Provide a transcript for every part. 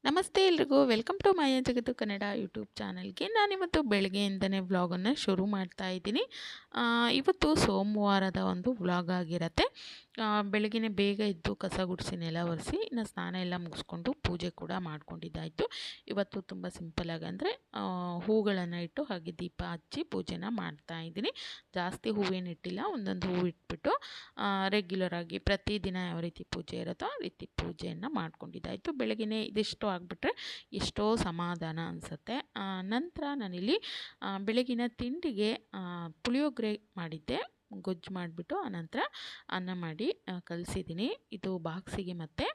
ನಮಸ್ತೆ ಎಲ್ರಿಗೂ welcome to ಮಾಯಾ ಜಗತ್ತು ಕನ್ನಡ ಯೂಟ್ಯೂಬ್ ಚಾನಲ್ಗೆ. ನಾನಿವತ್ತು ಬೆಳಗ್ಗೆಯಿಂದನೇ ವ್ಲಾಗನ್ನು ಶುರು ಮಾಡ್ತಾ ಇದ್ದೀನಿ. ಇವತ್ತು ಸೋಮವಾರದ ಒಂದು ವ್ಲಾಗ್ ಆಗಿರುತ್ತೆ. ಬೆಳಗ್ಗೆ ಬೇಗ ಎದ್ದು ಕಸ ಗುಡಿಸಿ ನೆಲ ಒರೆಸಿ ಇನ್ನು ಸ್ನಾನ ಎಲ್ಲ ಮುಗಿಸ್ಕೊಂಡು ಪೂಜೆ ಕೂಡ ಮಾಡ್ಕೊಂಡಿದ್ದಾಯಿತು. ಇವತ್ತು ತುಂಬ ಸಿಂಪಲಾಗಿ ಅಂದರೆ ಹೂಗಳನ್ನು ಇಟ್ಟು ಹಾಗೆ ದೀಪ ಹಚ್ಚಿ ಪೂಜೆನ ಮಾಡ್ತಾ ಇದ್ದೀನಿ. ಜಾಸ್ತಿ ಹೂವೇನು ಇಟ್ಟಿಲ್ಲ, ಒಂದೊಂದು ಹೂವು ಇಟ್ಬಿಟ್ಟು ರೆಗ್ಯುಲರಾಗಿ ಪ್ರತಿದಿನ ಯಾವ ರೀತಿ ಪೂಜೆ ಇರುತ್ತೋ ಆ ರೀತಿ ಪೂಜೆಯನ್ನು ಮಾಡ್ಕೊಂಡಿದ್ದಾಯಿತು. ಬೆಳಗ್ಗೆ ಇದಿಷ್ಟು ಆಗಿಬಿಟ್ರೆ ಎಷ್ಟೋ ಸಮಾಧಾನ ಅನಿಸುತ್ತೆ. ನಂತರ ನಾನಿಲ್ಲಿ ಬೆಳಗಿನ ತಿಂಡಿಗೆ ಪುಳಿಯೋಗರೆ ಮಾಡಿದ್ದೆ. ಗೊಜ್ಜು ಮಾಡಿಬಿಟ್ಟು ಆನಂತರ ಅನ್ನ ಮಾಡಿ ಕಲಿಸಿದ್ದೀನಿ. ಇದು ಬಾಕ್ಸಿಗೆ ಮತ್ತು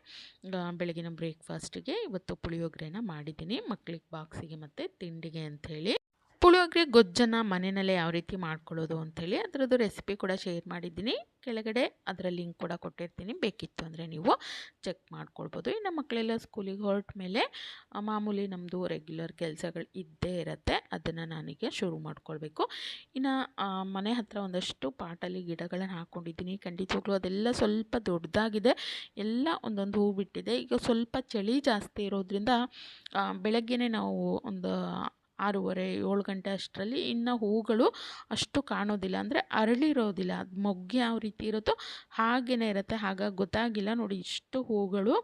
ಬೆಳಗಿನ ಬ್ರೇಕ್ಫಾಸ್ಟಿಗೆ ಇವತ್ತು ಪುಳಿಯೋಗರೆನ ಮಾಡಿದ್ದೀನಿ, ಮಕ್ಕಳಿಗೆ ಬಾಕ್ಸಿಗೆ ಮತ್ತು ತಿಂಡಿಗೆ ಅಂಥೇಳಿ. ಪುಳಿಯೋಗರೆ ಗೊಜ್ಜನ್ನು ಮನೆಯಲ್ಲೇ ಯಾವ ರೀತಿ ಮಾಡ್ಕೊಳ್ಳೋದು ಅಂಥೇಳಿ ಅದರದ್ದು ರೆಸಿಪಿ ಕೂಡ ಶೇರ್ ಮಾಡಿದ್ದೀನಿ. ಕೆಳಗಡೆ ಅದರ ಲಿಂಕ್ ಕೂಡ ಕೊಟ್ಟಿರ್ತೀನಿ, ಬೇಕಿತ್ತು ಅಂದರೆ ನೀವು ಚೆಕ್ ಮಾಡ್ಕೊಳ್ಬೋದು. ಇನ್ನು ಮಕ್ಕಳೆಲ್ಲ ಸ್ಕೂಲಿಗೆ ಹೊರಟ ಮೇಲೆ ಮಾಮೂಲಿ ನಮ್ಮದು ರೆಗ್ಯುಲರ್ ಕೆಲಸಗಳು ಇದ್ದೇ ಇರುತ್ತೆ, ಅದನ್ನು ನಾನೀಗ ಶುರು ಮಾಡ್ಕೊಳ್ಬೇಕು. ಇನ್ನು ಮನೆ ಹತ್ತಿರ ಒಂದಷ್ಟು ಪಾಟಲ್ಲಿ ಗಿಡಗಳನ್ನು ಹಾಕ್ಕೊಂಡಿದ್ದೀನಿ. ಖಂಡಿತವಾಗ್ಲೂ ಅದೆಲ್ಲ ಸ್ವಲ್ಪ ದೊಡ್ಡದಾಗಿದೆ, ಎಲ್ಲ ಒಂದೊಂದು ಹೂ ಬಿಟ್ಟಿದೆ. ಈಗ ಸ್ವಲ್ಪ ಚಳಿ ಜಾಸ್ತಿ ಇರೋದ್ರಿಂದ ಬೆಳಗ್ಗೆನೇ ನಾವು ಒಂದು 6:30 7 ಗಂಟೆ ಅಷ್ಟರಲ್ಲಿ ಇನ್ನು ಹೂಗಳು ಅಷ್ಟು ಕಾಣೋದಿಲ್ಲ, ಅಂದರೆ ಅರಳಿರೋದಿಲ್ಲ. ಅದು ಮೊಗ್ಗು ಯಾವ ರೀತಿ ಇರುತ್ತೋ ಹಾಗೇ ಇರುತ್ತೆ. ಹಾಗಾಗಿ ಗೊತ್ತಾಗಿಲ್ಲ ನೋಡಿ, ಇಷ್ಟು ಹೂಗಳು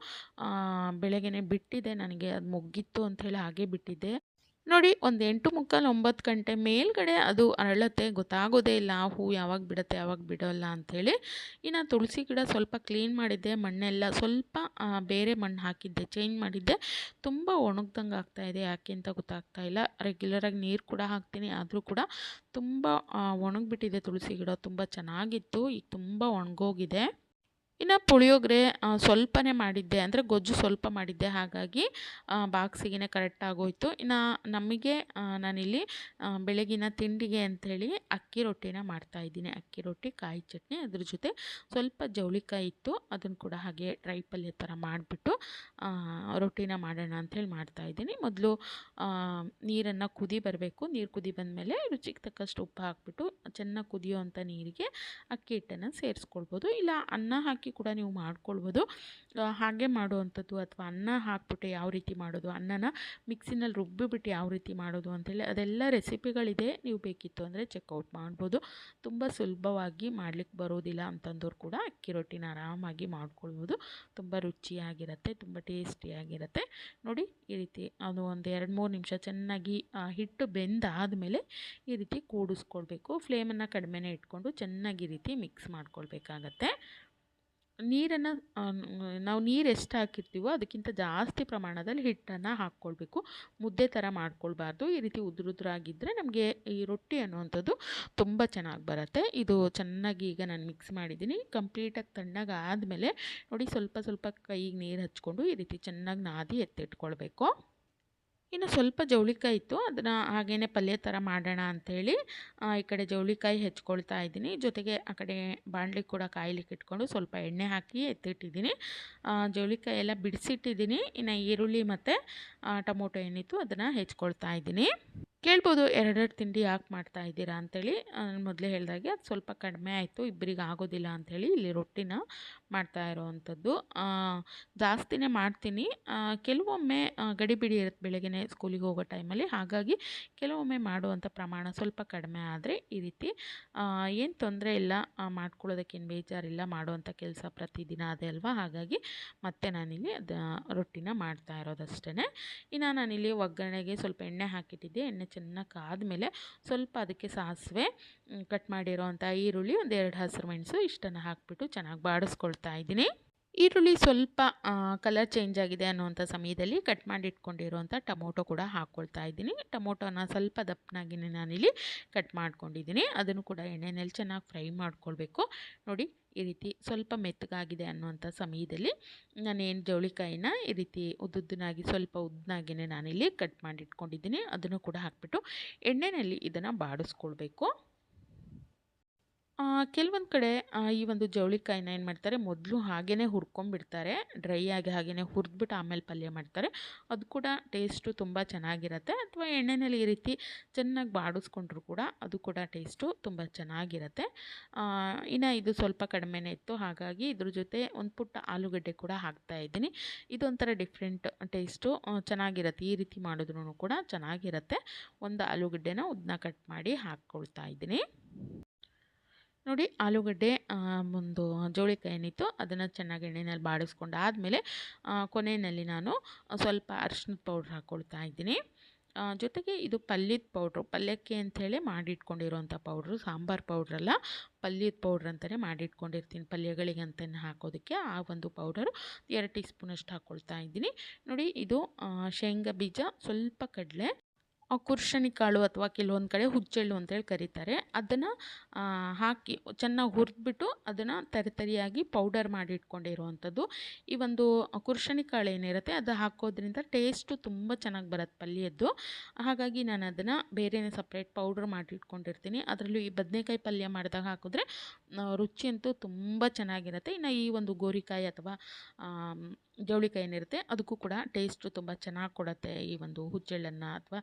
ಬೆಳಗ್ಗೆ ಬಿಟ್ಟಿದೆ. ನನಗೆ ಅದು ಮೊಗ್ಗಿತ್ತು ಅಂಥೇಳಿ ಹಾಗೆ ಬಿಟ್ಟಿದ್ದೆ ನೋಡಿ. ಒಂದು 8:45 9 ಗಂಟೆ ಮೇಲ್ಗಡೆ ಅದು ಅರಳತ್ತೆ, ಗೊತ್ತಾಗೋದೇ ಇಲ್ಲ ಆ ಹೂ ಯಾವಾಗ ಬಿಡುತ್ತೆ ಯಾವಾಗ ಬಿಡೋಲ್ಲ ಅಂಥೇಳಿ. ಇನ್ನು ತುಳಸಿ ಗಿಡ ಸ್ವಲ್ಪ ಕ್ಲೀನ್ ಮಾಡಿದ್ದೆ, ಮಣ್ಣೆಲ್ಲ ಸ್ವಲ್ಪ ಬೇರೆ ಮಣ್ಣು ಹಾಕಿದ್ದೆ, ಚೇಂಜ್ ಮಾಡಿದ್ದೆ. ತುಂಬ ಒಣಗ್ದಂಗೆ ಆಗ್ತಾಯಿದೆ, ಯಾಕೆ ಅಂತ ಗೊತ್ತಾಗ್ತಾ ಇಲ್ಲ. ರೆಗ್ಯುಲರಾಗಿ ನೀರು ಕೂಡ ಹಾಕ್ತೀನಿ, ಆದರೂ ಕೂಡ ತುಂಬ ಒಣಗಿಬಿಟ್ಟಿದೆ. ತುಳಸಿ ಗಿಡ ತುಂಬ ಚೆನ್ನಾಗಿತ್ತು, ಈಗ ತುಂಬ ಒಣಗೋಗಿದೆ. ಇನ್ನು ಪುಳಿಯೋಗರೆ ಸ್ವಲ್ಪನೇ ಮಾಡಿದ್ದೆ, ಅಂದರೆ ಗೊಜ್ಜು ಸ್ವಲ್ಪ ಮಾಡಿದ್ದೆ, ಹಾಗಾಗಿ ಬಾಕ್ಸಿಗೆ ಕರೆಕ್ಟ್ ಆಗೋಯಿತು. ಇನ್ನು ನಮಗೆ ನಾನಿಲ್ಲಿ ಬೆಳಗಿನ ತಿಂಡಿಗೆ ಅಂಥೇಳಿ ಅಕ್ಕಿ ರೊಟ್ಟಿನ ಮಾಡ್ತಾಯಿದ್ದೀನಿ. ಅಕ್ಕಿ ರೊಟ್ಟಿ ಕಾಯಿ ಚಟ್ನಿ, ಅದ್ರ ಜೊತೆ ಸ್ವಲ್ಪ ಜವಳಿಕಾಯಿ ಇತ್ತು, ಅದನ್ನು ಕೂಡ ಹಾಗೆ ಡ್ರೈ ಪಲ್ಯ ಥರ ಮಾಡಿಬಿಟ್ಟು ರೊಟ್ಟಿನ ಮಾಡೋಣ ಅಂಥೇಳಿ ಮಾಡ್ತಾಯಿದ್ದೀನಿ. ಮೊದಲು ನೀರನ್ನು ಕುದಿ ಬರಬೇಕು, ನೀರು ಕುದಿ ಬಂದಮೇಲೆ ರುಚಿಗೆ ತಕ್ಕಷ್ಟು ಉಪ್ಪು ಹಾಕ್ಬಿಟ್ಟು ಚೆನ್ನಾಗಿ ಕುದಿಯೋವಂಥ ನೀರಿಗೆ ಅಕ್ಕಿ ಹಿಟ್ಟನ್ನು ಸೇರಿಸ್ಕೊಳ್ಬೋದು, ಇಲ್ಲ ಅನ್ನ ಹಾಕಿ ಕೂಡ ನೀವು ಮಾಡ್ಕೊಳ್ಬೋದು. ಹಾಗೆ ಮಾಡುವಂಥದ್ದು ಅಥವಾ ಅನ್ನ ಹಾಕ್ಬಿಟ್ಟು ಯಾವ ರೀತಿ ಮಾಡೋದು, ಅನ್ನನ ಮಿಕ್ಸಿನಲ್ಲಿ ರುಬ್ಬಿಬಿಟ್ಟು ಯಾವ ರೀತಿ ಮಾಡೋದು ಅಂಥೇಳಿ ಅದೆಲ್ಲ ರೆಸಿಪಿಗಳಿದೆ, ನೀವು ಬೇಕಿತ್ತು ಅಂದರೆ ಚೆಕ್ಔಟ್ ಮಾಡ್ಬೋದು. ತುಂಬ ಸುಲಭವಾಗಿ ಮಾಡಲಿಕ್ಕೆ ಬರೋದಿಲ್ಲ ಅಂತಂದವ್ರು ಕೂಡ ಅಕ್ಕಿ ರೊಟ್ಟಿನ ಆರಾಮಾಗಿ ಮಾಡ್ಕೊಳ್ಬೋದು. ತುಂಬ ರುಚಿಯಾಗಿರುತ್ತೆ, ತುಂಬ ಟೇಸ್ಟಿಯಾಗಿರುತ್ತೆ ನೋಡಿ. ಈ ರೀತಿ ಅದು ಒಂದು 2-3 ನಿಮಿಷ ಚೆನ್ನಾಗಿ ಹಿಟ್ಟು ಬೆಂದಾದಮೇಲೆ ಈ ರೀತಿ ಕೂಡಿಸ್ಕೊಳ್ಬೇಕು. ಫ್ಲೇಮನ್ನು ಕಡಿಮೆನೇ ಇಟ್ಕೊಂಡು ಚೆನ್ನಾಗಿ ಈ ರೀತಿ ಮಿಕ್ಸ್ ಮಾಡ್ಕೊಳ್ಬೇಕಾಗತ್ತೆ. ನೀರನ್ನು ನಾವು ನೀರು ಎಷ್ಟು ಹಾಕಿರ್ತೀವೋ ಅದಕ್ಕಿಂತ ಜಾಸ್ತಿ ಪ್ರಮಾಣದಲ್ಲಿ ಹಿಟ್ಟನ್ನು ಹಾಕ್ಕೊಳ್ಬೇಕು, ಮುದ್ದೆ ಥರ ಮಾಡ್ಕೊಳ್ಬಾರ್ದು. ಈ ರೀತಿ ಉದುರಾಗಿದ್ದರೆ ನಮಗೆ ಈ ರೊಟ್ಟಿ ಅನ್ನುವಂಥದ್ದು ತುಂಬ ಚೆನ್ನಾಗಿ ಬರುತ್ತೆ. ಇದು ಚೆನ್ನಾಗಿ ಈಗ ನಾನು ಮಿಕ್ಸ್ ಮಾಡಿದ್ದೀನಿ. ಕಂಪ್ಲೀಟಾಗಿ ತಣ್ಣಗೆ ಆದಮೇಲೆ ನೋಡಿ, ಸ್ವಲ್ಪ ಸ್ವಲ್ಪ ಕೈಗೆ ನೀರು ಹಚ್ಕೊಂಡು ಈ ರೀತಿ ಚೆನ್ನಾಗಿ ನಾದಿ ಎತ್ತಿಟ್ಕೊಳ್ಬೇಕು. ಇನ್ನು ಸ್ವಲ್ಪ ಜವಳಿಕಾಯಿ ಇತ್ತು, ಅದನ್ನು ಹಾಗೇ ಪಲ್ಯ ಥರ ಮಾಡೋಣ ಅಂಥೇಳಿ ಈ ಕಡೆ ಜವಳಿಕಾಯಿ ಹೆಚ್ಕೊಳ್ತಾ ಇದ್ದೀನಿ. ಜೊತೆಗೆ ಆ ಕಡೆ ಬಾಣಲಿ ಕೂಡ ಕಾಯ್ಲಿಕ್ಕೆ ಇಟ್ಕೊಂಡು ಸ್ವಲ್ಪ ಎಣ್ಣೆ ಹಾಕಿ ಎತ್ತಿಟ್ಟಿದ್ದೀನಿ. ಜವಳಿಕಾಯಿ ಎಲ್ಲ ಬಿಡಿಸಿಟ್ಟಿದ್ದೀನಿ. ಇನ್ನು ಈರುಳ್ಳಿ ಮತ್ತು ಟೊಮೊಟೊ ಏನಿತ್ತು ಅದನ್ನು ಹೆಚ್ಕೊಳ್ತಾ ಇದ್ದೀನಿ. ಕೇಳ್ಬೋದು ಎರಡೆರಡು ತಿಂಡಿ ಯಾಕೆ ಮಾಡ್ತಾ ಇದ್ದೀರಾ ಅಂಥೇಳಿ. ಮೊದಲೇ ಹೇಳಿದಾಗೆ ಅದು ಸ್ವಲ್ಪ ಕಡಿಮೆ ಆಯಿತು, ಇಬ್ಬರಿಗೆ ಆಗೋದಿಲ್ಲ ಅಂಥೇಳಿ ಇಲ್ಲಿ ರೊಟ್ಟಿನ ಮಾಡ್ತಾ ಇರೋವಂಥದ್ದು. ಜಾಸ್ತಿನೇ ಮಾಡ್ತೀನಿ, ಕೆಲವೊಮ್ಮೆ ಗಡಿಬಿಡಿ ಇರುತ್ತೆ ಬೆಳಗ್ಗೆ ಸ್ಕೂಲಿಗೆ ಹೋಗೋ ಟೈಮಲ್ಲಿ, ಹಾಗಾಗಿ ಕೆಲವೊಮ್ಮೆ ಮಾಡುವಂಥ ಪ್ರಮಾಣ ಸ್ವಲ್ಪ ಕಡಿಮೆ ಆದರೆ ಈ ರೀತಿ ಏನು ತೊಂದರೆ ಇಲ್ಲ, ಮಾಡ್ಕೊಳ್ಳೋದಕ್ಕೇನು ಬೇಜಾರಿಲ್ಲ, ಮಾಡುವಂಥ ಕೆಲಸ ಪ್ರತಿದಿನ ಅದೇ ಅಲ್ವಾ, ಹಾಗಾಗಿ ಮತ್ತೆ ನಾನಿಲ್ಲಿ ರೊಟ್ಟಿನ ಮಾಡ್ತಾ ಇರೋದಷ್ಟೇ. ಇನ್ನು ನಾನಿಲ್ಲಿ ಒಗ್ಗರಣೆಗೆ ಸ್ವಲ್ಪ ಎಣ್ಣೆ ಹಾಕಿಟ್ಟಿದ್ದೆ. ಎಣ್ಣೆ ಚೆನ್ನಾಗಿ ಕಾದ್ಮೇಲೆ ಸ್ವಲ್ಪ ಅದಕ್ಕೆ ಸಾಸಿವೆ, ಕಟ್ ಮಾಡಿರೋವಂಥ ಈರುಳ್ಳಿ, 1-2 ಹಸಿರು ಮೆಣಸು ಇಷ್ಟನ್ನು ಹಾಕಿಬಿಟ್ಟು ಚೆನ್ನಾಗಿ ಬಾಡಿಸ್ಕೊಳ್ತಾ ಇದ್ದೀನಿ. ಈರುಳ್ಳಿ ಸ್ವಲ್ಪ ಕಲರ್ ಚೇಂಜ್ ಆಗಿದೆ ಅನ್ನುವಂಥ ಸಮಯದಲ್ಲಿ ಕಟ್ ಮಾಡಿ ಇಟ್ಕೊಂಡಿರುವಂಥ ಟೊಮೊಟೊ ಕೂಡ ಹಾಕ್ಕೊಳ್ತಾ ಇದ್ದೀನಿ. ಟೊಮೊಟೊನ ಸ್ವಲ್ಪ ದಪ್ಪನಾಗಿನೇ ನಾನಿಲ್ಲಿ ಕಟ್ ಮಾಡ್ಕೊಂಡಿದ್ದೀನಿ, ಅದನ್ನು ಕೂಡ ಎಣ್ಣೆಯಲ್ಲಿ ಚೆನ್ನಾಗಿ ಫ್ರೈ ಮಾಡ್ಕೊಳ್ಬೇಕು ನೋಡಿ. ಈ ರೀತಿ ಸ್ವಲ್ಪ ಮೆತ್ತಗಾಗಿದೆ ಅನ್ನುವಂಥ ಸಮಯದಲ್ಲಿ ನಾನೇನು ಜವಳಿಕಾಯಿನ ಈ ರೀತಿ ಉದ್ದುದ್ದನಾಗಿ ಸ್ವಲ್ಪ ಉದ್ದನಾಗಿಯೇ ನಾನಿಲ್ಲಿ ಕಟ್ ಮಾಡಿ ಇಟ್ಕೊಂಡಿದ್ದೀನಿ, ಅದನ್ನು ಕೂಡ ಹಾಕ್ಬಿಟ್ಟು ಎಣ್ಣೆಯಲ್ಲಿ ಇದನ್ನು ಬಾಡಿಸ್ಕೊಳ್ಬೇಕು. ಕೆಲವೊಂದು ಕಡೆ ಈ ಒಂದು ಜವಳಿಕಾಯಿನ ಏನು ಮಾಡ್ತಾರೆ, ಮೊದಲು ಹಾಗೇ ಹುರ್ಕೊಂಡ್ಬಿಡ್ತಾರೆ. ಡ್ರೈ ಆಗಿ ಹಾಗೇ ಹುರಿದ್ಬಿಟ್ಟು ಆಮೇಲೆ ಪಲ್ಯ ಮಾಡ್ತಾರೆ. ಅದು ಕೂಡ ಟೇಸ್ಟು ತುಂಬ ಚೆನ್ನಾಗಿರುತ್ತೆ. ಅಥವಾ ಎಣ್ಣೆಯಲ್ಲಿ ಈ ರೀತಿ ಚೆನ್ನಾಗಿ ಬಾಡಿಸ್ಕೊಂಡ್ರು ಕೂಡ ಅದು ಕೂಡ ಟೇಸ್ಟು ತುಂಬ ಚೆನ್ನಾಗಿರುತ್ತೆ. ಇನ್ನು ಇದು ಸ್ವಲ್ಪ ಕಡಿಮೆನೇ ಇತ್ತು, ಹಾಗಾಗಿ ಇದ್ರ ಜೊತೆ ಒಂದು ಪುಟ್ಟ ಆಲೂಗಡ್ಡೆ ಕೂಡ ಹಾಕ್ತಾಯಿದ್ದೀನಿ. ಇದೊಂಥರ ಡಿಫ್ರೆಂಟ್ ಟೇಸ್ಟು, ಚೆನ್ನಾಗಿರುತ್ತೆ. ಈ ರೀತಿ ಮಾಡಿದ್ರೂ ಕೂಡ ಚೆನ್ನಾಗಿರುತ್ತೆ. ಒಂದು ಆಲೂಗಡ್ಡೆನ ಉದ್ದನ ಕಟ್ ಮಾಡಿ ಹಾಕ್ಕೊಳ್ತಾ ಇದ್ದೀನಿ. ನೋಡಿ, ಆಲೂಗಡ್ಡೆ ಒಂದು ಜವಳಿಕಾಯಿ ಏನಿತ್ತು ಅದನ್ನು ಚೆನ್ನಾಗಿ ಎಣ್ಣೆಯಲ್ಲಿ ಬಾಡಿಸ್ಕೊಂಡಾದಮೇಲೆ ಕೊನೆಯಲ್ಲಿ ನಾನು ಸ್ವಲ್ಪ ಅರಿಶಿನದ ಪೌಡ್ರ್ ಹಾಕ್ಕೊಳ್ತಾ ಇದ್ದೀನಿ. ಜೊತೆಗೆ ಇದು ಪಲ್ಯದ ಪೌಡ್ರು, ಪಲ್ಯಕ್ಕೆ ಅಂಥೇಳಿ ಮಾಡಿಟ್ಕೊಂಡಿರೋಂಥ ಪೌಡ್ರು, ಸಾಂಬಾರು ಪೌಡ್ರಲ್ಲ, ಪಲ್ಯದ ಪೌಡ್ರ್ ಅಂತಲೇ ಮಾಡಿಟ್ಕೊಂಡಿರ್ತೀನಿ ಪಲ್ಯಗಳಿಗೆ ಅಂತಲೇ ಹಾಕೋದಕ್ಕೆ. ಆ ಒಂದು ಪೌಡರು 2 ಟೀ ಸ್ಪೂನಷ್ಟು ಹಾಕ್ಕೊಳ್ತಾ ಇದ್ದೀನಿ. ನೋಡಿ, ಇದು ಶೇಂಗಾ ಬೀಜ, ಸ್ವಲ್ಪ ಕಡಲೆ, ಕುರ್ಷಣಿ ಕಾಳು ಅಥವಾ ಕೆಲವೊಂದು ಕಡೆ ಹುಚ್ಚೆಳ್ಳು ಅಂತೇಳಿ ಕರೀತಾರೆ, ಅದನ್ನು ಹಾಕಿ ಚೆನ್ನಾಗಿ ಹುರಿದ್ಬಿಟ್ಟು ಅದನ್ನು ತರಿಯಾಗಿ ಪೌಡರ್ ಮಾಡಿ ಇಟ್ಕೊಂಡಿರುವಂಥದ್ದು. ಈ ಒಂದು ಕುರ್ಷಣಿ ಕಾಳು ಏನಿರುತ್ತೆ ಅದು ಹಾಕೋದ್ರಿಂದ ಟೇಸ್ಟು ತುಂಬ ಚೆನ್ನಾಗಿ ಬರುತ್ತೆ ಪಲ್ಯದ್ದು. ಹಾಗಾಗಿ ನಾನು ಅದನ್ನು ಬೇರೆಯೇ ಸಪ್ರೇಟ್ ಪೌಡ್ರ್ ಮಾಡಿ ಇಟ್ಕೊಂಡಿರ್ತೀನಿ. ಅದರಲ್ಲೂ ಈ ಬದನೆಕಾಯಿ ಪಲ್ಯ ಮಾಡಿದಾಗ ಹಾಕಿದ್ರೆ ರುಚಿ ಅಂತೂ ತುಂಬ ಚೆನ್ನಾಗಿರುತ್ತೆ. ಇನ್ನು ಈ ಒಂದು ಗೋರಿಕಾಯಿ ಅಥವಾ ಜವಳಿಕಾಯಿ ಏನಿರುತ್ತೆ ಅದಕ್ಕೂ ಕೂಡ ಟೇಸ್ಟು ತುಂಬ ಚೆನ್ನಾಗಿ ಕೊಡುತ್ತೆ ಈ ಒಂದು ಹುಚ್ಚೆಳ್ಳನ್ನು ಅಥವಾ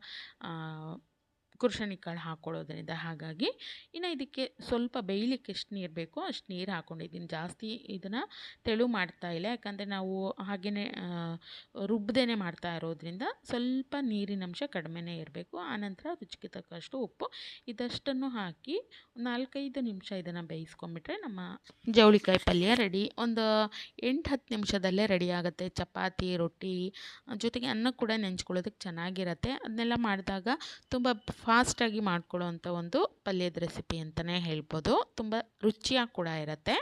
ಕುರ್ಷಣಿ ಕಾಳು ಹಾಕ್ಕೊಳ್ಳೋದ್ರಿಂದ. ಹಾಗಾಗಿ ಇನ್ನು ಇದಕ್ಕೆ ಸ್ವಲ್ಪ ಬೇಯಲಿಕ್ಕೆ ಎಷ್ಟು ನೀರು ಬೇಕೋ ಅಷ್ಟು ನೀರು ಹಾಕ್ಕೊಂಡಿದ್ದೀನಿ. ಜಾಸ್ತಿ ಇದನ್ನು ತೆಳು ಮಾಡ್ತಾ ಇಲ್ಲ, ಯಾಕಂದರೆ ನಾವು ಹಾಗೆಯೇ ರುಬ್ಬದೇನೆ ಮಾಡ್ತಾ ಇರೋದ್ರಿಂದ ಸ್ವಲ್ಪ ನೀರಿನ ಅಂಶ ಕಡಿಮೆನೇ ಇರಬೇಕು. ಆನಂತರ ರುಚಿಗೆ ತಕ್ಕಷ್ಟು ಉಪ್ಪು, ಇದಷ್ಟನ್ನು ಹಾಕಿ 4-5 ನಿಮಿಷ ಇದನ್ನು ಬೇಯಿಸ್ಕೊಂಬಿಟ್ರೆ ನಮ್ಮ ಜವಳಿಕಾಯಿ ಪಲ್ಯ ರೆಡಿ. ಒಂದು 8-10 ನಿಮಿಷದಲ್ಲೇ ರೆಡಿ ಆಗುತ್ತೆ. ಚಪಾತಿ, ರೊಟ್ಟಿ ಜೊತೆಗೆ ಅನ್ನ ಕೂಡ ನೆಂಚ್ಕೊಳ್ಳೋದಕ್ಕೆ ಚೆನ್ನಾಗಿರುತ್ತೆ. ಅದನ್ನೆಲ್ಲ ಮಾಡಿದಾಗ ತುಂಬ ಫಾಸ್ಟಾಗಿ ಮಾಡ್ಕೊಳ್ಳೋವಂಥ ಒಂದು ಪಲ್ಯದ ರೆಸಿಪಿ ಅಂತಲೇ ಹೇಳ್ಬೋದು. ತುಂಬ ರುಚಿಯಾಗಿ ಕೂಡ ಇರುತ್ತೆ.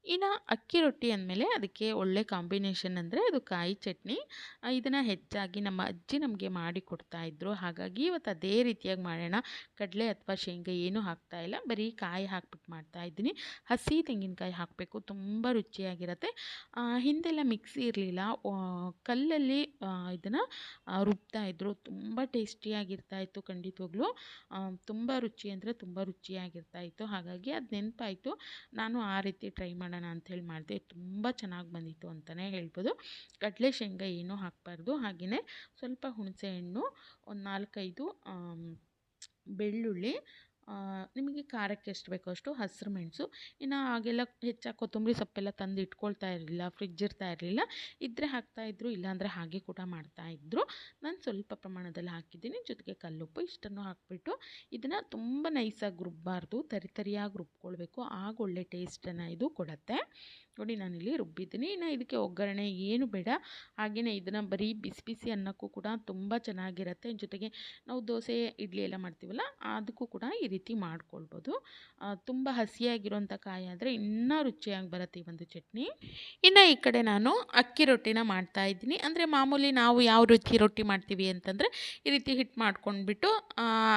ಇನ್ನು ಅಕ್ಕಿ ರೊಟ್ಟಿ ಅಂದಮೇಲೆ ಅದಕ್ಕೆ ಒಳ್ಳೆ ಕಾಂಬಿನೇಷನ್ ಅಂದರೆ ಅದು ಕಾಯಿ ಚಟ್ನಿ. ಇದನ್ನು ಹೆಚ್ಚಾಗಿ ನಮ್ಮ ಅಜ್ಜಿ ನಮಗೆ ಮಾಡಿ ಕೊಡ್ತಾಯಿದ್ರು. ಹಾಗಾಗಿ ಇವತ್ತು ಅದೇ ರೀತಿಯಾಗಿ ಮಾಡೋಣ. ಕಡಲೆ ಅಥವಾ ಶೇಂಗಾ ಏನೂ ಹಾಕ್ತಾಯಿಲ್ಲ, ಬರೀ ಕಾಯಿ ಹಾಕ್ಬಿಟ್ಟು ಮಾಡ್ತಾಯಿದ್ದೀನಿ. ಹಸಿ ತೆಂಗಿನಕಾಯಿ ಹಾಕಬೇಕು, ತುಂಬ ರುಚಿಯಾಗಿರುತ್ತೆ. ಹಿಂದೆಲ್ಲ ಮಿಕ್ಸಿ ಇರಲಿಲ್ಲ, ಕಲ್ಲಲ್ಲಿ ಇದನ್ನು ರುಬ್ತಾಯಿದ್ರು. ತುಂಬ ಟೇಸ್ಟಿಯಾಗಿರ್ತಾಯಿತ್ತು ಖಂಡಿತವಾಗ್ಲೂ. ತುಂಬ ರುಚಿ ಅಂದರೆ ತುಂಬ ರುಚಿಯಾಗಿರ್ತಾಯಿತ್ತು. ಹಾಗಾಗಿ ಅದು ನೆನಪಾಯಿತು, ನಾನು ಆ ರೀತಿ ಟ್ರೈ ಮಾಡೋಣ ಅಂಥೇಳಿ ಮಾಡಿದೆ. ತುಂಬ ಚೆನ್ನಾಗಿ ಬಂದಿತ್ತು ಅಂತಲೇ ಹೇಳ್ಬೋದು. ಕಡಲೆ ಶೇಂಗಾ ಏನೂ ಹಾಕಬಾರ್ದು. ಹಾಗೆಯೇ ಸ್ವಲ್ಪ ಹುಣಸೆ ಹಣ್ಣು, ಒಂದು 4-5 ಬೆಳ್ಳುಳ್ಳಿ, ನಿಮಗೆ ಖಾರಕ್ಕೆ ಎಷ್ಟು ಬೇಕೋ ಅಷ್ಟು ಹಸಿರು ಮೆಣಸು. ಇನ್ನು ಆಗೆಲ್ಲ ಹೆಚ್ಚಾಗಿ ಕೊತ್ತಂಬರಿ ಸೊಪ್ಪೆಲ್ಲ ತಂದು ಇಟ್ಕೊಳ್ತಾ ಇರಲಿಲ್ಲ, ಫ್ರಿಡ್ಜ್ ಇರ್ತಾ ಇರಲಿಲ್ಲ. ಇದ್ದರೆ ಹಾಕ್ತಾಯಿದ್ರು, ಇಲ್ಲಾಂದರೆ ಹಾಗೆ ಕೂಡ ಮಾಡ್ತಾಯಿದ್ರು. ನಾನು ಸ್ವಲ್ಪ ಪ್ರಮಾಣದಲ್ಲಿ ಹಾಕಿದ್ದೀನಿ. ಜೊತೆಗೆ ಕಲ್ಲುಪ್ಪು ಇಷ್ಟನ್ನು ಹಾಕಿಬಿಟ್ಟು ಇದನ್ನು ತುಂಬ ನೈಸಾಗಿ ರುಬ್ಬಾರ್ದು, ತರಿಯಾಗಿ ರುಬ್ಕೊಳ್ಬೇಕು. ಆಗ ಒಳ್ಳೆ ಟೇಸ್ಟನ್ನು ಇದು ಕೊಡುತ್ತೆ. ನೋಡಿ, ನಾನಿಲ್ಲಿ ರುಬ್ಬಿದ್ದೀನಿ. ಇನ್ನು ಇದಕ್ಕೆ ಒಗ್ಗರಣೆ ಏನು ಬೇಡ. ಹಾಗೆಯೇ ಇದನ್ನು ಬರೀ ಬಿಸಿ ಬಿಸಿ ಅನ್ನಕ್ಕೂ ಕೂಡ ತುಂಬ ಚೆನ್ನಾಗಿರುತ್ತೆ. ಜೊತೆಗೆ ನಾವು ದೋಸೆ, ಇಡ್ಲಿ ಎಲ್ಲ ಮಾಡ್ತೀವಲ್ಲ ಅದಕ್ಕೂ ಕೂಡ ಈ ರೀತಿ ಮಾಡ್ಕೊಳ್ಬೋದು. ತುಂಬ ಹಸಿಯಾಗಿರೋಂಥ ಕಾಯಿ ಆದರೆ ಇನ್ನೂ ರುಚಿಯಾಗಿ ಬರುತ್ತೆ ಈ ಒಂದು ಚಟ್ನಿ. ಇನ್ನು ಈ ಕಡೆ ನಾನು ಅಕ್ಕಿ ರೊಟ್ಟಿನ ಮಾಡ್ತಾಯಿದ್ದೀನಿ. ಅಂದರೆ ಮಾಮೂಲಿ ನಾವು ಯಾವ ರೀತಿ ರೊಟ್ಟಿ ಮಾಡ್ತೀವಿ ಅಂತಂದರೆ ಈ ರೀತಿ ಹಿಟ್ಟು ಮಾಡ್ಕೊಂಡ್ಬಿಟ್ಟು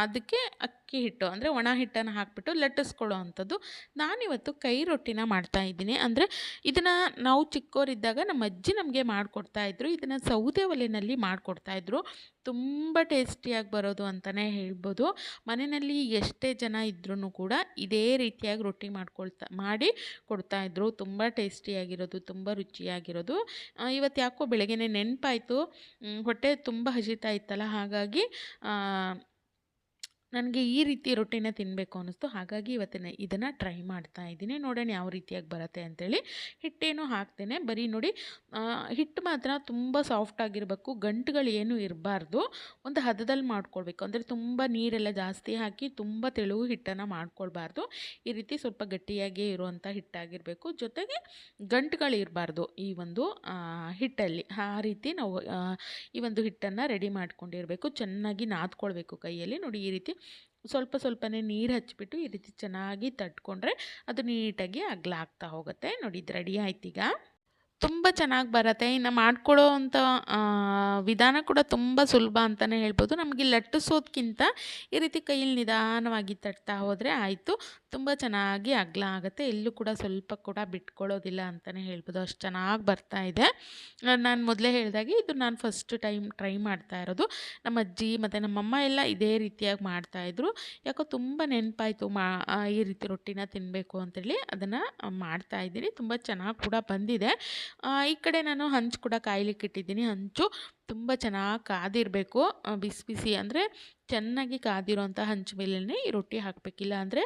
ಅದಕ್ಕೆ ಅಕ್ಕಿ ಹಿಟ್ಟು ಅಂದರೆ ಒಣ ಹಿಟ್ಟನ್ನು ಹಾಕಿಬಿಟ್ಟು ಲಟ್ಟಿಸ್ಕೊಳ್ಳೋ ಅಂಥದ್ದು. ನಾನಿವತ್ತು ಕೈ ರೊಟ್ಟಿನ ಮಾಡ್ತಾಯಿದ್ದೀನಿ. ಅಂದರೆ ಇದನ್ನು ನಾವು ಚಿಕ್ಕವರಿದ್ದಾಗ ನಮ್ಮ ಅಜ್ಜಿ ನಮಗೆ ಮಾಡಿಕೊಡ್ತಾಯಿದ್ರು. ಇದನ್ನು ಸೌದೆ ಒಲೆಯಲ್ಲಿ ಮಾಡಿಕೊಡ್ತಾಯಿದ್ರು. ತುಂಬ ಟೇಸ್ಟಿಯಾಗಿ ಬರೋದು ಅಂತಲೇ ಹೇಳ್ಬೋದು. ಮನೆಯಲ್ಲಿ ಎಷ್ಟೇ ಜನ ಇದ್ರೂ ಕೂಡ ಇದೇ ರೀತಿಯಾಗಿ ರೊಟ್ಟಿ ಮಾಡಿ ಕೊಡ್ತಾಯಿದ್ರು. ತುಂಬ ಟೇಸ್ಟಿಯಾಗಿರೋದು, ತುಂಬ ರುಚಿಯಾಗಿರೋದು. ಇವತ್ತು ಯಾಕೋ ಬೆಳಗ್ಗೆನೇ ನೆನಪಾಯಿತು, ಹೊಟ್ಟೆ ತುಂಬ ಹಸಿತಾ ಇತ್ತಲ್ಲ, ಹಾಗಾಗಿ ನನಗೆ ಈ ರೀತಿ ರೊಟ್ಟಿನ ತಿನ್ನಬೇಕು ಅನ್ನಿಸ್ತು. ಹಾಗಾಗಿ ಇವತ್ತಿನ ಇದನ್ನು ಟ್ರೈ ಮಾಡ್ತಾ ಇದ್ದೀನಿ. ನೋಡೋಣ ಯಾವ ರೀತಿಯಾಗಿ ಬರುತ್ತೆ ಅಂಥೇಳಿ. ಹಿಟ್ಟೇನು ಹಾಕ್ತೇನೆ, ಬರೀ ನೋಡಿ ಹಿಟ್ಟು ಮಾತ್ರ ತುಂಬ ಸಾಫ್ಟಾಗಿರಬೇಕು, ಗಂಟುಗಳು ಏನೂ ಇರಬಾರ್ದು. ಒಂದು ಹದದಲ್ಲಿ ಮಾಡ್ಕೊಳ್ಬೇಕು. ಅಂದರೆ ತುಂಬ ನೀರೆಲ್ಲ ಜಾಸ್ತಿ ಹಾಕಿ ತುಂಬ ತೆಳುವು ಹಿಟ್ಟನ್ನು ಮಾಡ್ಕೊಳ್ಬಾರ್ದು. ಈ ರೀತಿ ಸ್ವಲ್ಪ ಗಟ್ಟಿಯಾಗೇ ಇರುವಂಥ ಹಿಟ್ಟಾಗಿರಬೇಕು. ಜೊತೆಗೆ ಗಂಟುಗಳು ಇರಬಾರ್ದು ಈ ಒಂದು ಹಿಟ್ಟಲ್ಲಿ. ಆ ರೀತಿ ನಾವು ಈ ಒಂದು ಹಿಟ್ಟನ್ನು ರೆಡಿ ಮಾಡ್ಕೊಂಡಿರಬೇಕು. ಚೆನ್ನಾಗಿ ನಾದ್ಕೊಳ್ಬೇಕು ಕೈಯಲ್ಲಿ. ನೋಡಿ, ಈ ರೀತಿ ಸ್ವಲ್ಪನೇ ನೀರು ಹಚ್ಚಿಬಿಟ್ಟು ಈ ರೀತಿ ಚೆನ್ನಾಗಿ ತಟ್ಕೊಂಡ್ರೆ ಅದು ನೀಟಾಗಿ ಅಗಲ ಆಗ್ತಾ ಹೋಗುತ್ತೆ. ನೋಡಿ, ಇದು ರೆಡಿ ಆಯ್ತು. ಈಗ ತುಂಬ ಚೆನ್ನಾಗಿ ಬರುತ್ತೆ. ಇನ್ನು ಮಾಡ್ಕೊಳ್ಳೋ ಅಂಥ ವಿಧಾನ ಕೂಡ ತುಂಬ ಸುಲಭ ಅಂತಲೇ ಹೇಳ್ಬೋದು. ನಮಗೆ ಲಟ್ಟಿಸೋದಕ್ಕಿಂತ ಈ ರೀತಿ ಕೈಯಲ್ಲಿ ನಿಧಾನವಾಗಿ ತಟ್ತಾ ಹೋದರೆ ಆಯಿತು. ತುಂಬ ಚೆನ್ನಾಗಿ ಅಗಲ ಆಗುತ್ತೆ. ಎಲ್ಲೂ ಕೂಡ ಸ್ವಲ್ಪ ಕೂಡ ಬಿಟ್ಕೊಳ್ಳೋದಿಲ್ಲ ಅಂತಲೇ ಹೇಳ್ಬೋದು. ಅಷ್ಟು ಚೆನ್ನಾಗಿ ಬರ್ತಾಯಿದೆ. ನಾನು ಮೊದಲೇ ಹೇಳಿದಾಗೆ ಇದು ನಾನು ಫಸ್ಟ್ ಟೈಮ್ ಟ್ರೈ ಮಾಡ್ತಾ ಇರೋದು. ನಮ್ಮ ಅಜ್ಜಿ ಮತ್ತು ನಮ್ಮಮ್ಮ ಎಲ್ಲ ಇದೇ ರೀತಿಯಾಗಿ ಮಾಡ್ತಾಯಿದ್ರು. ಯಾಕೋ ತುಂಬ ನೆನಪಾಯಿತು ಈ ರೀತಿ ರೊಟ್ಟಿನ ತಿನ್ನಬೇಕು ಅಂತೇಳಿ ಅದನ್ನು ಮಾಡ್ತಾಯಿದ್ದೀನಿ. ತುಂಬ ಚೆನ್ನಾಗಿ ಕೂಡ ಬಂದಿದೆ. ಈ ಕಡೆ ನಾನು ಹಂಚು ಕೂಡ ಕಾಯ್ಲಿಕ್ಕೆ ಇಟ್ಟಿದ್ದೀನಿ. ಹಂಚು ತುಂಬ ಚೆನ್ನಾಗಿ ಕಾದಿರಬೇಕು. ಬಿಸಿ ಬಿಸಿ ಅಂದರೆ ಚೆನ್ನಾಗಿ ಕಾದಿರೋಂಥ ಹಂಚು ಮೇಲೇ ಈ ರೊಟ್ಟಿ ಹಾಕಬೇಕಿಲ್ಲ ಅಂದರೆ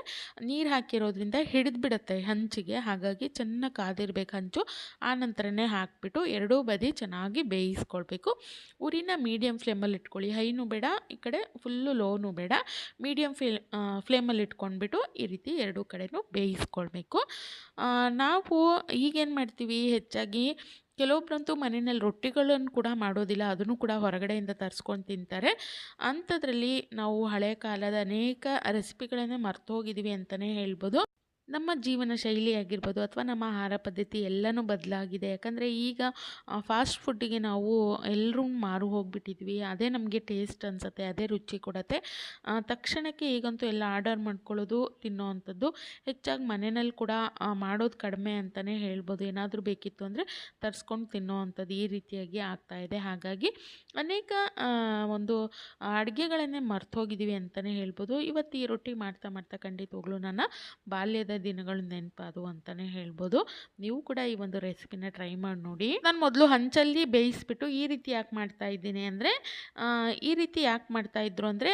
ನೀರು ಹಾಕಿರೋದ್ರಿಂದ ಹಿಡಿದ್ಬಿಡುತ್ತೆ ಹಂಚಿಗೆ. ಹಾಗಾಗಿ ಚೆನ್ನಾಗಿ ಕಾದಿರಬೇಕು ಹಂಚು. ಆ ನಂತರನೇ ಹಾಕಿಬಿಟ್ಟು ಎರಡೂ ಬದಿ ಚೆನ್ನಾಗಿ ಬೇಯಿಸ್ಕೊಳ್ಬೇಕು. ಉರಿನ ಮೀಡಿಯಮ್ ಫ್ಲೇಮಲ್ಲಿ ಇಟ್ಕೊಳ್ಳಿ. ಹೈನೂ ಬೇಡ, ಈ ಕಡೆ ಫುಲ್ಲು ಲೋನೂ ಬೇಡ. ಮೀಡಿಯಮ್ ಫ್ಲೇಮಲ್ಲಿ ಇಟ್ಕೊಂಡ್ಬಿಟ್ಟು ಈ ರೀತಿ ಎರಡೂ ಕಡೆನೂ ಬೇಯಿಸ್ಕೊಳ್ಬೇಕು. ನಾವು ಈಗೇನು ಮಾಡ್ತೀವಿ, ಹೆಚ್ಚಾಗಿ ಕೆಲವೊಬ್ಬರಂತೂ ಮನೆಯಲ್ಲಿ ರೊಟ್ಟಿಗಳನ್ನು ಕೂಡ ಮಾಡೋದಿಲ್ಲ, ಅದನ್ನು ಕೂಡ ಹೊರಗಡೆಯಿಂದ ತರಿಸ್ಕೊಂಡು ತಿಂತಾರೆ. ಅಂಥದ್ರಲ್ಲಿ ನಾವು ಹಳೆ ಕಾಲದ ಅನೇಕ ರೆಸಿಪಿಗಳನ್ನೇ ಮರ್ತೋಗಿದ್ದೀವಿ ಅಂತಲೇ ಹೇಳ್ಬೋದು. ನಮ್ಮ ಜೀವನ ಶೈಲಿ ಆಗಿರ್ಬೋದು ಅಥವಾ ನಮ್ಮ ಆಹಾರ ಪದ್ಧತಿ ಎಲ್ಲನೂ ಬದಲಾಗಿದೆ. ಯಾಕಂದರೆ ಈಗ ಫಾಸ್ಟ್ ಫುಡ್ಡಿಗೆ ನಾವು ಎಲ್ಲರೂ ಮಾರು ಹೋಗಿಬಿಟ್ಟಿದ್ವಿ. ಅದೇ ನಮಗೆ ಟೇಸ್ಟ್ ಅನಿಸುತ್ತೆ, ಅದೇ ರುಚಿ ಕೊಡುತ್ತೆ. ತಕ್ಷಣಕ್ಕೆ ಈಗಂತೂ ಎಲ್ಲ ಆರ್ಡರ್ ಮಾಡ್ಕೊಳ್ಳೋದು, ತಿನ್ನೋವಂಥದ್ದು. ಹೆಚ್ಚಾಗಿ ಮನೆಯಲ್ಲಿ ಕೂಡ ಮಾಡೋದು ಕಡಿಮೆ ಅಂತಲೇ ಹೇಳ್ಬೋದು. ಏನಾದರೂ ಬೇಕಿತ್ತು ಅಂದರೆ ತರಿಸ್ಕೊಂಡು ತಿನ್ನೋವಂಥದ್ದು ಈ ರೀತಿಯಾಗಿ ಆಗ್ತಾಯಿದೆ. ಹಾಗಾಗಿ ಅನೇಕ ಒಂದು ಅಡುಗೆಗಳನ್ನೇ ಮರ್ತೋಗಿದ್ದೀವಿ ಅಂತಲೇ ಹೇಳ್ಬೋದು. ಇವತ್ತು ಈ ರೊಟ್ಟಿ ಮಾಡ್ತಾ ಮಾಡ್ತಾ ಖಂಡಿತವಾಗ್ಲೂ ನನ್ನ ಬಾಲ್ಯದ ದಿನಗಳು ನೆನಪಾದವು ಅಂತಲೇ ಹೇಳ್ಬೋದು. ನೀವು ಕೂಡ ಈ ಒಂದು ರೆಸಿಪಿನ ಟ್ರೈ ಮಾಡಿ ನೋಡಿ. ನಾನು ಮೊದಲು ಹಂಚಲ್ಲಿ ಬೇಯಿಸ್ಬಿಟ್ಟು ಈ ರೀತಿ ಯಾಕೆ ಮಾಡ್ತಾ ಇದ್ದೀನಿ ಅಂದರೆ, ಈ ರೀತಿ ಯಾಕೆ ಮಾಡ್ತಾಯಿದ್ರು ಅಂದರೆ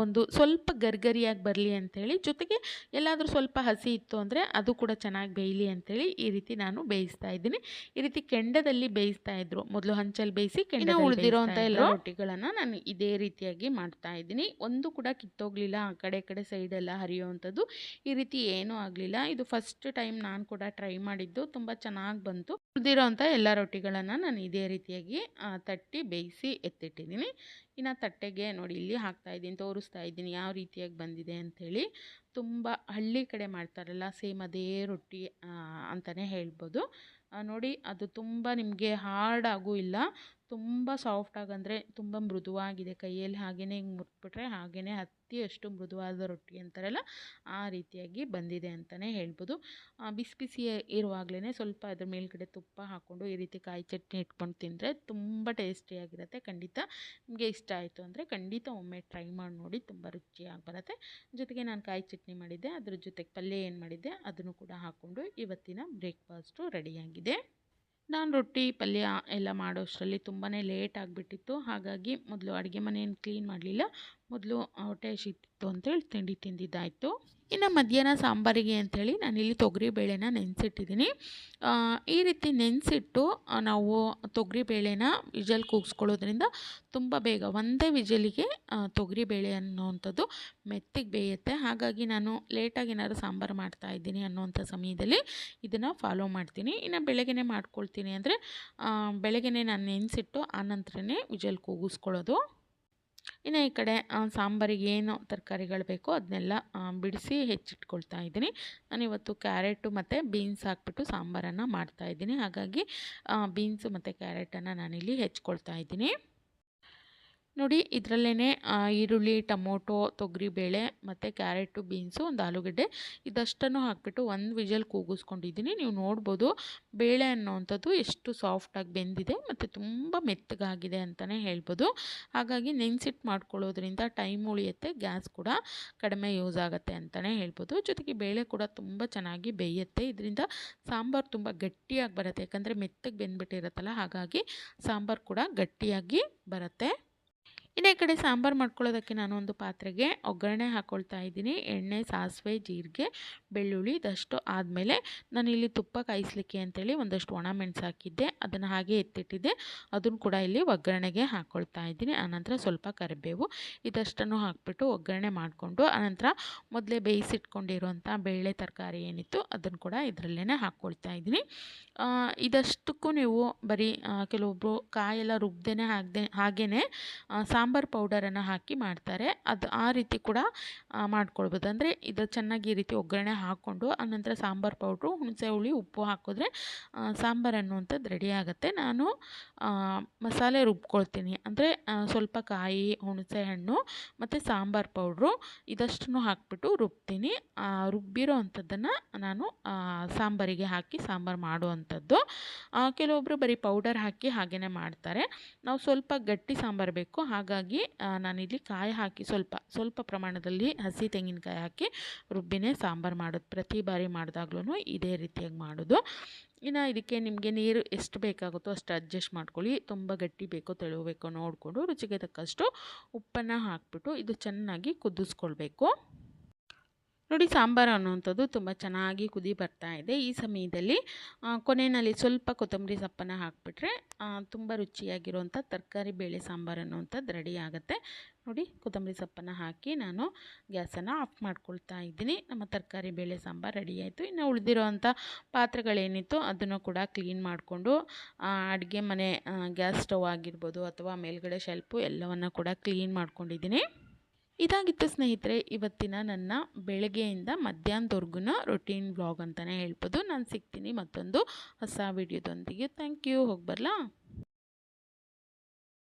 ಒಂದು ಸ್ವಲ್ಪ ಗರಿಗರಿಯಾಗಿ ಬರಲಿ ಅಂಥೇಳಿ, ಜೊತೆಗೆ ಎಲ್ಲಾದರೂ ಸ್ವಲ್ಪ ಹಸಿ ಇತ್ತು ಅಂದರೆ ಅದು ಕೂಡ ಚೆನ್ನಾಗಿ ಬೇಯಲಿ ಅಂಥೇಳಿ ಈ ರೀತಿ ನಾನು ಬೇಯಿಸ್ತಾ ಇದ್ದೀನಿ. ಈ ರೀತಿ ಕೆಂಡದಲ್ಲಿ ಬೇಯಿಸ್ತಾ ಇದ್ರು ಮೊದಲು, ಹಂಚಲ್ಲಿ ಬೇಯಿಸಿ ಕೆಂಡ ಉಳಿದಿರೋಂಥ ಎಲ್ಲ ರೊಟ್ಟಿಗಳನ್ನು ನಾನು ಇದೇ ರೀತಿಯಾಗಿ ಮಾಡ್ತಾ ಇದ್ದೀನಿ. ಒಂದು ಕೂಡ ಕಿತ್ತೋಗಲಿಲ್ಲ, ಆ ಕಡೆ ಕಡೆ ಸೈಡೆಲ್ಲ ಹರಿಯುವಂಥದ್ದು ಈ ರೀತಿ ಏನೂ ಆಗಲಿಲ್ಲ. ಇದು ಫಸ್ಟ್ ಟೈಮ್ ನಾನು ಕೂಡ ಟ್ರೈ ಮಾಡಿದ್ದು, ತುಂಬ ಚೆನ್ನಾಗಿ ಬಂತು. ಉಳಿದಿರೋಂಥ ಎಲ್ಲ ರೊಟ್ಟಿಗಳನ್ನು ನಾನು ಇದೇ ರೀತಿಯಾಗಿ ತಟ್ಟಿ ಬೇಯಿಸಿ ಎತ್ತಿಟ್ಟಿದ್ದೀನಿ. ಇನ್ನು ತಟ್ಟೆಗೆ ನೋಡಿ ಇಲ್ಲಿ ಹಾಕ್ತಾಯಿದ್ದೀನಿ, ತೋರಿಸ್ತಾ ಇದ್ದೀನಿ ಯಾವ ರೀತಿಯಾಗಿ ಬಂದಿದೆ ಅಂಥೇಳಿ. ತುಂಬ ಹಳ್ಳಿ ಕಡೆ ಮಾಡ್ತಾರಲ್ಲ ಸೇಮ್ ಅದೇ ರೊಟ್ಟಿ ಅಂತಲೇ ಹೇಳ್ಬೋದು. ನೋಡಿ ಅದು ತುಂಬ ನಿಮಗೆ ಹಾರ್ಡಾಗೂ ಇಲ್ಲ, ತುಂಬ ಸಾಫ್ಟಾಗಂದರೆ ತುಂಬ ಮೃದುವಾಗಿದೆ. ಕೈಯಲ್ಲಿ ಹಾಗೆಯೇ ಹಿಂಗೆ ಮುಟ್ಬಿಟ್ರೆ ಹಾಗೆಯೇ ಅಷ್ಟು ಮೃದುವಾದ ರೊಟ್ಟಿ ಅಂತಾರಲ್ಲ ಆ ರೀತಿಯಾಗಿ ಬಂದಿದೆ ಅಂತಲೇ ಹೇಳ್ಬೋದು. ಬಿಸಿ ಬಿಸಿ ಇರುವಾಗಲೇ ಸ್ವಲ್ಪ ಅದ್ರ ಮೇಲ್ಗಡೆ ತುಪ್ಪ ಹಾಕ್ಕೊಂಡು ಈ ರೀತಿ ಕಾಯಿ ಚಟ್ನಿ ಇಟ್ಕೊಂಡು ತಿಂದರೆ ತುಂಬ ಟೇಸ್ಟಿಯಾಗಿರುತ್ತೆ. ಖಂಡಿತ ನಿಮಗೆ ಇಷ್ಟ ಆಯಿತು ಅಂದರೆ ಖಂಡಿತ ಒಮ್ಮೆ ಟ್ರೈ ಮಾಡಿ ನೋಡಿ, ತುಂಬ ರುಚಿಯಾಗಿ ಬರುತ್ತೆ. ಜೊತೆಗೆ ನಾನು ಕಾಯಿ ಚಟ್ನಿ ಮಾಡಿದ್ದೆ, ಅದ್ರ ಜೊತೆಗೆ ಪಲ್ಯ ಏನು ಮಾಡಿದ್ದೆ ಅದನ್ನು ಕೂಡ ಹಾಕ್ಕೊಂಡು ಇವತ್ತಿನ ಬ್ರೇಕ್ಫಾಸ್ಟು ರೆಡಿಯಾಗಿದೆ. ನಾನು ರೊಟ್ಟಿ ಪಲ್ಯ ಎಲ್ಲ ಮಾಡೋಷ್ಟರಲ್ಲಿ ತುಂಬಾ ಲೇಟ್ ಆಗಿಬಿಟ್ಟಿತ್ತು. ಹಾಗಾಗಿ ಮೊದಲು ಅಡುಗೆ ಮನೆಯನ್ನು ಕ್ಲೀನ್ ಮಾಡಲಿಲ್ಲ, ಮೊದಲು ಹೊಟ್ಟೆ ಹಸಿತಿತ್ತು ಅಂತೇಳಿ ತಿಂಡಿ ತಿಂದಿದ್ದಾಯಿತು. ಇನ್ನು ಮಧ್ಯಾಹ್ನ ಸಾಂಬಾರಿಗೆ ಅಂಥೇಳಿ ನಾನಿಲ್ಲಿ ತೊಗರಿಬೇಳೆನ ನೆನೆಸಿಟ್ಟಿದ್ದೀನಿ. ಈ ರೀತಿ ನೆನೆಸಿಟ್ಟು ನಾವು ತೊಗರಿಬೇಳೆನ ವಿಜಲ್ ಕೂಗಿಸ್ಕೊಳ್ಳೋದ್ರಿಂದ ತುಂಬ ಬೇಗ ಒಂದೇ ವಿಜಲಿಗೆ ತೊಗರಿಬೇಳೆ ಅನ್ನೋವಂಥದ್ದು ಮೆತ್ತಗೆ ಬೇಯುತ್ತೆ. ಹಾಗಾಗಿ ನಾನು ಲೇಟಾಗಿ ಏನಾದ್ರು ಸಾಂಬಾರು ಮಾಡ್ತಾಯಿದ್ದೀನಿ ಅನ್ನೋವಂಥ ಸಮಯದಲ್ಲಿ ಇದನ್ನು ಫಾಲೋ ಮಾಡ್ತೀನಿ. ಇನ್ನು ಬೆಳಗ್ಗೆನೇ ಮಾಡ್ಕೊಳ್ತೀನಿ ಅಂದರೆ ಬೆಳಗ್ಗೆನೇ ನಾನು ನೆನೆಸಿಟ್ಟು ಆನಂತರನೇ ವಿಜಲ್ ಕೂಗಿಸ್ಕೊಳ್ಳೋದು. ಇನ್ನು ಈ ಕಡೆ ಸಾಂಬಾರಿಗೆ ಏನು ತರಕಾರಿಗಳು ಬೇಕೋ ಅದನ್ನೆಲ್ಲ ಬಿಡಿಸಿ ಹೆಚ್ಚಿಟ್ಕೊಳ್ತಾ ಇದ್ದೀನಿ. ನಾನಿವತ್ತು ಕ್ಯಾರೆಟು ಮತ್ತು ಬೀನ್ಸ್ ಹಾಕ್ಬಿಟ್ಟು ಸಾಂಬಾರನ್ನು ಮಾಡ್ತಾಯಿದ್ದೀನಿ. ಹಾಗಾಗಿ ಬೀನ್ಸು ಮತ್ತು ಕ್ಯಾರೆಟನ್ನು ನಾನಿಲ್ಲಿ ಹೆಚ್ಕೊಳ್ತಾ ಇದ್ದೀನಿ. ನೋಡಿ ಇದರಲ್ಲೇ ಈರುಳ್ಳಿ, ಟೊಮೊಟೊ, ತೊಗರಿಬೇಳೆ ಮತ್ತು ಕ್ಯಾರೆಟು, ಬೀನ್ಸು, ಒಂದು ಆಲೂಗಡ್ಡೆ ಇದಷ್ಟನ್ನು ಹಾಕಿಬಿಟ್ಟು ಒಂದು ವಿಜಲ್ ಕೂಗಿಸ್ಕೊಂಡಿದ್ದೀನಿ. ನೀವು ನೋಡ್ಬೋದು ಬೇಳೆ ಅನ್ನೋವಂಥದ್ದು ಎಷ್ಟು ಸಾಫ್ಟಾಗಿ ಬೆಂದಿದೆ ಮತ್ತು ತುಂಬ ಮೆತ್ತಗಾಗಿದೆ ಅಂತಲೇ ಹೇಳ್ಬೋದು. ಹಾಗಾಗಿ ನೆನೆಸಿಟ್ಟು ಮಾಡ್ಕೊಳ್ಳೋದ್ರಿಂದ ಟೈಮ್ ಉಳಿಯುತ್ತೆ, ಗ್ಯಾಸ್ ಕೂಡ ಕಡಿಮೆ ಯೂಸ್ ಆಗುತ್ತೆ ಅಂತಲೇ ಹೇಳ್ಬೋದು. ಜೊತೆಗೆ ಬೇಳೆ ಕೂಡ ತುಂಬ ಚೆನ್ನಾಗಿ ಬೇಯುತ್ತೆ. ಇದರಿಂದ ಸಾಂಬಾರು ತುಂಬ ಗಟ್ಟಿಯಾಗಿ ಬರುತ್ತೆ, ಯಾಕಂದರೆ ಮೆತ್ತಗೆ ಬೆಂದ್ಬಿಟ್ಟಿರುತ್ತಲ್ಲ, ಹಾಗಾಗಿ ಸಾಂಬಾರು ಕೂಡ ಗಟ್ಟಿಯಾಗಿ ಬರುತ್ತೆ. ಇನ್ನು ಈ ಕಡೆ ಸಾಂಬಾರು ಮಾಡ್ಕೊಳ್ಳೋದಕ್ಕೆ ನಾನು ಒಂದು ಪಾತ್ರೆಗೆ ಒಗ್ಗರಣೆ ಹಾಕ್ಕೊಳ್ತಾ ಇದ್ದೀನಿ. ಎಣ್ಣೆ, ಸಾಸಿವೆ, ಜೀರಿಗೆ, ಬೆಳ್ಳುಳ್ಳಿ ಇದಷ್ಟು ಆದಮೇಲೆ ನಾನಿಲ್ಲಿ ತುಪ್ಪ ಕಾಯಿಸಲಿಕ್ಕೆ ಅಂತೇಳಿ ಒಂದಷ್ಟು ಒಣಮೆಣಸು ಹಾಕಿದ್ದೆ, ಅದನ್ನು ಹಾಗೆ ಎತ್ತಿಟ್ಟಿದ್ದೆ, ಅದನ್ನು ಕೂಡ ಇಲ್ಲಿ ಒಗ್ಗರಣೆಗೆ ಹಾಕ್ಕೊಳ್ತಾ ಇದ್ದೀನಿ. ಆನಂತರ ಸ್ವಲ್ಪ ಕರಿಬೇವು ಇದಷ್ಟನ್ನು ಹಾಕಿಬಿಟ್ಟು ಒಗ್ಗರಣೆ ಮಾಡಿಕೊಂಡು ಆನಂತರ ಮೊದಲೇ ಬೇಯಿಸಿಟ್ಕೊಂಡಿರುವಂಥ ಬೇಳೆ ತರಕಾರಿ ಏನಿತ್ತು ಅದನ್ನು ಕೂಡ ಇದರಲ್ಲೇ ಹಾಕ್ಕೊಳ್ತಾ ಇದ್ದೀನಿ. ಇದಷ್ಟಕ್ಕೂ ನೀವು ಬರೀ ಕೆಲವೊಬ್ಬರು ಕಾಯೆಲ್ಲ ರುಬ್ದೇ ಹಾಗೇ ಸಾಂಬಾರು ಪೌಡರನ್ನು ಹಾಕಿ ಮಾಡ್ತಾರೆ. ಅದು ಆ ರೀತಿ ಕೂಡ ಮಾಡ್ಕೊಳ್ಬೋದು. ಅಂದರೆ ಇದು ಚೆನ್ನಾಗಿ ಈ ರೀತಿ ಒಗ್ಗರಣೆ ಹಾಕ್ಕೊಂಡು ಆನಂತರ ಸಾಂಬಾರು ಪೌಡ್ರು, ಹುಣಸೆ ಹುಳಿ, ಉಪ್ಪು ಹಾಕಿದ್ರೆ ಸಾಂಬಾರು ಅನ್ನುವಂಥದ್ದು ರೆಡಿ ಆಗುತ್ತೆ. ನಾನು ಮಸಾಲೆ ರುಬ್ಕೊಳ್ತೀನಿ. ಅಂದರೆ ಸ್ವಲ್ಪ ಕಾಯಿ, ಹುಣಸೆ ಹಣ್ಣು ಮತ್ತು ಸಾಂಬಾರು ಪೌಡ್ರು ಇದಷ್ಟನ್ನು ಹಾಕಿಬಿಟ್ಟು ರುಬ್ತೀನಿ. ರುಬ್ಬಿರೋ ಅಂಥದ್ದನ್ನು ನಾನು ಸಾಂಬಾರಿಗೆ ಹಾಕಿ ಸಾಂಬಾರು ಮಾಡುವಂಥದ್ದು. ಕೆಲವೊಬ್ಬರು ಬರೀ ಪೌಡರ್ ಹಾಕಿ ಹಾಗೆಯೇ ಮಾಡ್ತಾರೆ. ನಾವು ಸ್ವಲ್ಪ ಗಟ್ಟಿ ಸಾಂಬಾರು ಬೇಕು, ಹಾಗಾಗಿ ನಾನಿಲ್ಲಿ ಕಾಯಿ ಹಾಕಿ ಸ್ವಲ್ಪ ಪ್ರಮಾಣದಲ್ಲಿ ಹಸಿ ತೆಂಗಿನಕಾಯಿ ಹಾಕಿ ರುಬ್ಬಿನೇ ಸಾಂಬಾರು ಮಾಡೋದು. ಪ್ರತಿ ಬಾರಿ ಮಾಡಿದಾಗ್ಲೂ ಇದೇ ರೀತಿಯಾಗಿ ಮಾಡೋದು. ಇನ್ನು ಇದಕ್ಕೆ ನಿಮಗೆ ನೀರು ಎಷ್ಟು ಬೇಕಾಗುತ್ತೋ ಅಷ್ಟು ಅಡ್ಜಸ್ಟ್ ಮಾಡ್ಕೊಳ್ಳಿ. ತುಂಬ ಗಟ್ಟಿ ಬೇಕೋ ತೆಳು ಬೇಕೋ ನೋಡಿಕೊಂಡು ರುಚಿಗೆ ತಕ್ಕಷ್ಟು ಉಪ್ಪನ್ನು ಹಾಕಿಬಿಟ್ಟು ಇದು ಚೆನ್ನಾಗಿ ಕುದಿಸ್ಕೊಳ್ಬೇಕು. ನೋಡಿ, ಸಾಂಬಾರು ಅನ್ನುವಂಥದ್ದು ತುಂಬ ಚೆನ್ನಾಗಿ ಕುದಿ ಬರ್ತಾ ಇದೆ. ಈ ಸಮಯದಲ್ಲಿ ಕೊನೆಯಲ್ಲಿ ಸ್ವಲ್ಪ ಕೊತ್ತಂಬರಿ ಸೊಪ್ಪನ್ನು ಹಾಕಿಬಿಟ್ರೆ ತುಂಬ ರುಚಿಯಾಗಿರುವಂಥ ತರಕಾರಿ ಬೇಳೆ ಸಾಂಬಾರು ಅನ್ನುವಂಥದ್ದು ರೆಡಿ ಆಗುತ್ತೆ. ನೋಡಿ, ಕೊತ್ತಂಬರಿ ಸೊಪ್ಪನ್ನು ಹಾಕಿ ನಾನು ಗ್ಯಾಸನ್ನು ಆಫ್ ಮಾಡ್ಕೊಳ್ತಾ ಇದ್ದೀನಿ. ನಮ್ಮ ತರಕಾರಿ ಬೇಳೆ ಸಾಂಬಾರು ರೆಡಿ ಆಯಿತು. ಇನ್ನು ಉಳಿದಿರೋವಂಥ ಪಾತ್ರೆಗಳೇನಿತ್ತು ಅದನ್ನು ಕೂಡ ಕ್ಲೀನ್ ಮಾಡಿಕೊಂಡು ಅಡುಗೆ ಮನೆ ಗ್ಯಾಸ್ ಸ್ಟವ್ ಆಗಿರ್ಬೋದು ಅಥವಾ ಮೇಲ್ಗಡೆ ಶೆಲ್ಫು ಎಲ್ಲವನ್ನು ಕೂಡ ಕ್ಲೀನ್ ಮಾಡ್ಕೊಂಡಿದ್ದೀನಿ. ಇದಾಗಿತ್ತು ಸ್ನೇಹಿತರೆ ಇವತ್ತಿನ ನನ್ನ ಬೆಳಗ್ಗೆಯಿಂದ ಮಧ್ಯಾಹ್ನದವರೆಗೂ ರೊಟೀನ್ ವ್ಲಾಗ್ ಅಂತಲೇ ಹೇಳ್ಬೋದು. ನಾನು ಸಿಗ್ತೀನಿ ಮತ್ತೊಂದು ಹೊಸ ವಿಡಿಯೋದೊಂದಿಗೆ. Thank you. ಹೋಗಿ ಬರಲಾ?